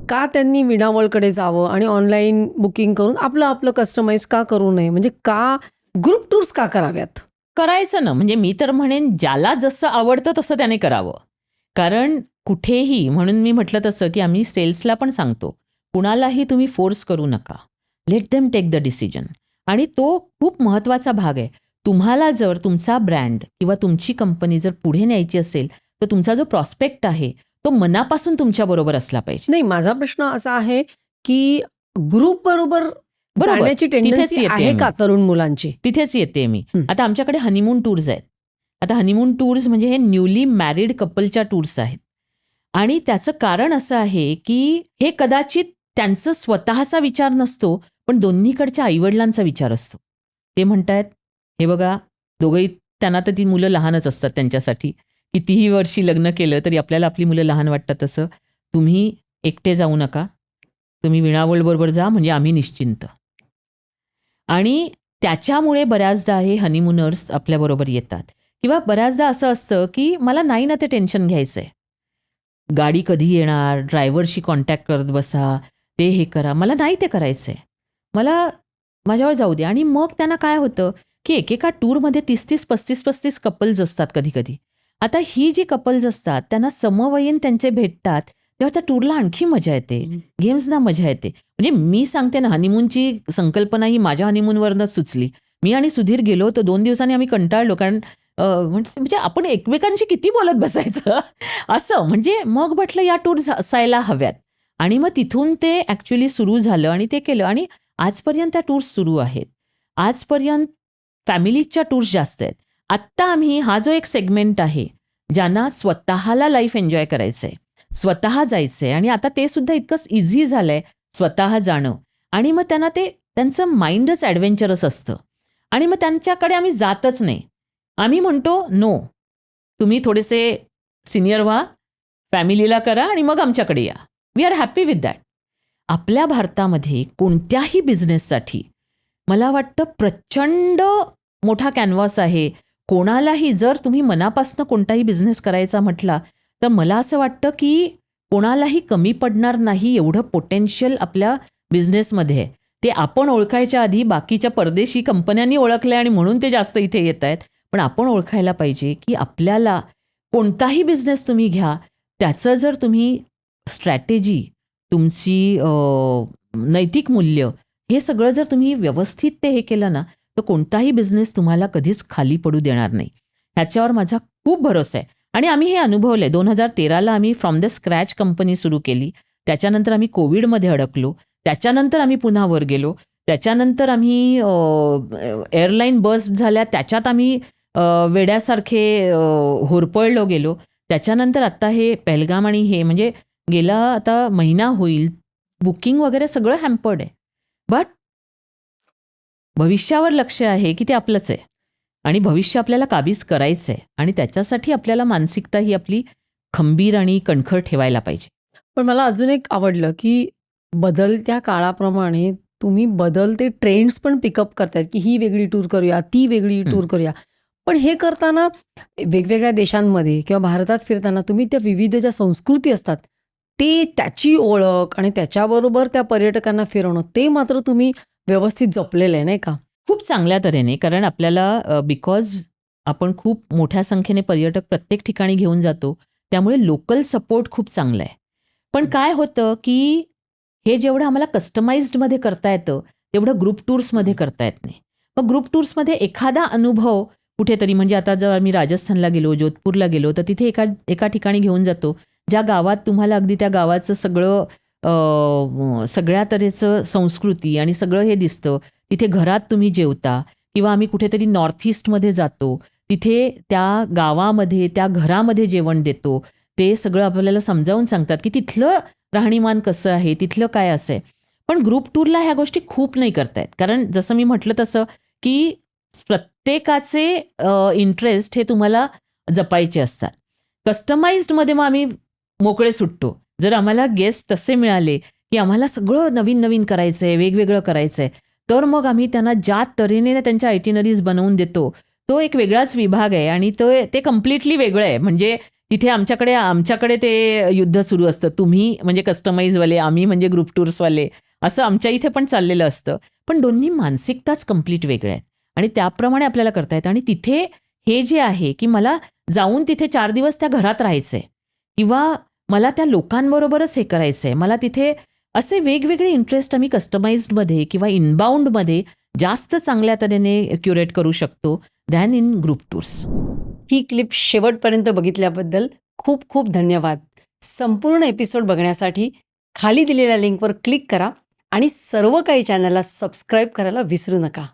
का त्यांनी विणावळकडे जावं आणि ऑनलाईन बुकिंग करून आपलं आपलं कस्टमाइज का करू नये? म्हणजे का ग्रुप टूर्स का कराव्यात? करायचं ना, म्हणजे मी तर म्हणेन ज्याला जसं आवडतं तसं त्याने करावं. कारण कुठेही, म्हणून मी म्हटलं तसं की आम्ही सेल्सला पण सांगतो, कुणालाही तुम्ही फोर्स करू नका. Let them take the decision. आणि तो खूप महत्त्वाचा भाग आहे. तुम्हाला जर तुमचा ब्रँड किंवा तुमची कंपनी जर पुढे न्यायची असेल, तर तुमचा जो प्रॉस्पेक्ट आहे तो मनापासून तुमच्याबरोबर असला पाहिजे. नाही, माझा प्रश्न असा आहे की ग्रुप बरोबर बरोबर. जाण्याची तिथेच टेंडन्सी येते आहे मी. का तरुण मुलांची? तिथेच येते मी. हं. आता आमच्याकडे हनीमून टूर्स आहेत. आता हनीमून टूर्स म्हणजे हे न्यूली मॅरिड कपलच्या टूर्स आहेत. आणि त्याचं कारण असं आहे की हे कदाचित त्यांचं स्वतःचा विचार नसतो, पण दोन्हीकडच्या आईवडिलांचा विचार असतो. ते म्हणतायत, हे बघा, दोघंही, त्यांना तर ती मुलं लहानच असतात त्यांच्यासाठी. कितीही वर्षी लग्न केलं तरी आपल्याला आपली मुलं लहान वाटतात. तसं तुम्ही एकटे जाऊ नका, तुम्ही विणावळबरोबर जा, म्हणजे आम्ही निश्चिंत. आणि त्याच्यामुळे बऱ्याचदा हे हनीमूनर्स आपल्याबरोबर येतात. किंवा बऱ्याचदा असं असतं की मला नाही ना ते टेन्शन घ्यायचं आहे, गाडी कधी येणार, ड्रायव्हरशी कॉन्टॅक्ट करत बसा, ते हे करा, मला नाही ते करायचं आहे, मला माझ्यावर जाऊ दे. आणि मग त्यांना काय होतं की एकेका टूरमध्ये 30-30, 35-35 कपल्स असतात कधी कधी. आता ही जी कपल्स असतात त्यांना समवयीन त्यांचे भेटतात, तेव्हा त्या टूरला आणखी मजा येते, गेम्सना मजा येते. म्हणजे मी सांगते ना, हनीमूनची संकल्पना ही माझ्या हनीमूनवरनंच सुचली. मी आणि सुधीर गेलो तर 2 दिवसांनी आम्ही कंटाळलो, कारण म्हणजे आपण एकमेकांशी किती बोलत बसायचं असं. म्हणजे मग म्हटलं या टूर्स असायला हव्यात. आणि मग तिथून ते ॲक्च्युली सुरू झालं आणि ते केलं. आणि आजपर्यंत त्या टूर्स सुरू आहेत. आजपर्यंत फॅमिलीजच्या टूर्स जास्त आहेत. आत्ता आम्ही हा जो एक सेगमेंट आहे, ज्यांना स्वतःला लाईफ एन्जॉय करायचं आहे, स्वतः जायचं आहे, आणि आता ते सुद्धा इतकंच इझी झालं आहे स्वतः जाणं. आणि मग त्यांना ते, त्यांचं माइंडच ॲडव्हेंचरस असतं. आणि मग त्यांच्याकडे आम्ही जातच नाही. आम्ही म्हणतो, नो, तुम्ही थोडेसे सिनियर व्हा, फॅमिलीला करा आणि मग आमच्याकडे या. We are happy with that. आपल्या भारतामध्ये कोणत्याही बिझनेससाठी मला वाटतं प्रचंड मोठा कॅनव्हास आहे. कोणालाही जर तुम्ही मनापासून कोणताही बिझनेस करायचा म्हटला, तर मला असं वाटतं की कोणालाही कमी पडणार नाही एवढं पोटेन्शियल आपल्या बिझनेसमध्ये आहे. ते आपण ओळखायच्या आधी बाकीच्या परदेशी कंपन्यांनी ओळखलं आणि म्हणून ते जास्त इथे येत आहेत. पण आपण ओळखायला पाहिजे की आपल्याला कोणताही बिझनेस तुम्ही घ्या, त्याचं जर तुम्ही स्ट्रॅटेजी, तुमची नैतिक मूल्य, हे सगळं जर तुम्ही व्यवस्थित ते हे केलं ना, तर कोणताही बिझनेस तुम्हाला कधीच खाली पडू देणार नाही. ह्याच्यावर माझा खूप भरोसा आहे. आणि आम्ही हे अनुभवलं आहे. 2013ला आम्ही फ्रॉम द स्क्रॅच कंपनी सुरू केली. त्याच्यानंतर आम्ही कोविडमध्ये अडकलो. त्याच्यानंतर आम्ही पुन्हा वर गेलो. त्याच्यानंतर आम्ही एअरलाईन बस्ट झाल्या, त्याच्यात आम्ही वेड्यासारखे होरपळलो गेलो. त्याच्यानंतर आत्ता हे पहलगाम आणि हे, म्हणजे गेला आता महिना होईल, बुकिंग वगैरे सगळं हॅम्पर्ड आहे. बट भविष्यावर लक्ष आहे की ते आपलंच आहे आणि भविष्य आपल्याला काबीज करायचं आहे. आणि त्याच्यासाठी आपल्याला मानसिकता ही आपली खंबीर आणि कणखर ठेवायला पाहिजे. पण मला अजून एक आवडलं की बदलत्या काळाप्रमाणे तुम्ही बदलते ट्रेंड्स पण पिकअप करतायत की ही वेगळी टूर करूया, ती वेगळी टूर करूया. पण हे करताना वेगवेगळ्या देशांमध्ये किंवा भारतात फिरताना तुम्ही त्या विविध ज्या संस्कृती असतात, ते त्याची ओळख आणि त्याच्याबरोबर त्या पर्यटकांना फिरवणं, ते मात्र तुम्ही व्यवस्थित जपलेलं आहे, नाही का? खूप चांगल्या तऱ्हेने. कारण आपल्याला बिकॉज आपण खूप मोठ्या संख्येने पर्यटक प्रत्येक ठिकाणी घेऊन जातो, त्यामुळे लोकल सपोर्ट खूप चांगला आहे. पण काय होतं की हे जेवढं आम्हाला कस्टमाइज्डमध्ये करता येतं, तेवढं ग्रुप टूर्समध्ये करता येत नाही. मग ग्रुप टूर्समध्ये एखादा अनुभव कुठेतरी, म्हणजे आता जर आम्ही राजस्थानला गेलो, जोधपूरला गेलो, तर तिथे एका ठिकाणी घेऊन जातो, ज्या गावात तुम्हाला अगदी त्या गावाचं सगळं सगळ्या तऱ्हेचं संस्कृती आणि सगळं हे दिसतं. तिथे घरात तुम्ही जेवता. किंवा आम्ही कुठेतरी नॉर्थ ईस्टमध्ये जातो, तिथे त्या गावामध्ये त्या घरामध्ये जेवण देतो. ते सगळं आपल्याला समजावून सांगतात की तिथलं राहणीमान कसं आहे, तिथलं काय असं आहे. पण ग्रुप टूरला ह्या गोष्टी खूप नाही करतायत. कारण जसं मी म्हटलं तसं की प्रत्येकाचे इंटरेस्ट हे तुम्हाला जपायचे असतात. कस्टमाइज्डमध्ये मग आम्ही मोकळे सुटतो. जर आम्हाला गेस्ट तसे मिळाले की आम्हाला सगळं नवीन नवीन करायचं आहे, वेगवेगळं करायचं आहे, तर मग आम्ही त्यांना ज्या तऱ्हेने त्यांच्या आयटिनरीज बनवून देतो, तो एक वेगळाच विभाग आहे आणि ते कम्प्लिटली वेगळं आहे. म्हणजे तिथे आमच्याकडे ते युद्ध सुरू असतं. तुम्ही म्हणजे कस्टमाइजवाले, आम्ही म्हणजे ग्रुप टूर्सवाले, असं आमच्या इथे पण चाललेलं असतं. पण दोन्ही मानसिकताच कंप्लीट वेगळ्या आहेत आणि त्याप्रमाणे आपल्याला करता येतं. आणि तिथे हे जे आहे की मला जाऊन तिथे 4 दिवस त्या घरात राहायचंय किंवा मला त्या लोकांबरोबरच हे करायचंय, मला तिथे असे वेगवेगळे इंटरेस्ट आम्ही कस्टमाइज्डमध्ये किंवा इनबाउंडमध्ये जास्त चांगल्या तऱ्हेने क्युरेट करू शकतो than in group tours. He clip शेवटपर्यंत बघितल्याबद्दल खूप खूप धन्यवाद. संपूर्ण एपिसोड बघण्यासाठी खाली दिलेल्या लिंकवर क्लिक करा आणि सर्व काही चॅनलला सबस्क्राईब करायला विसरू नका.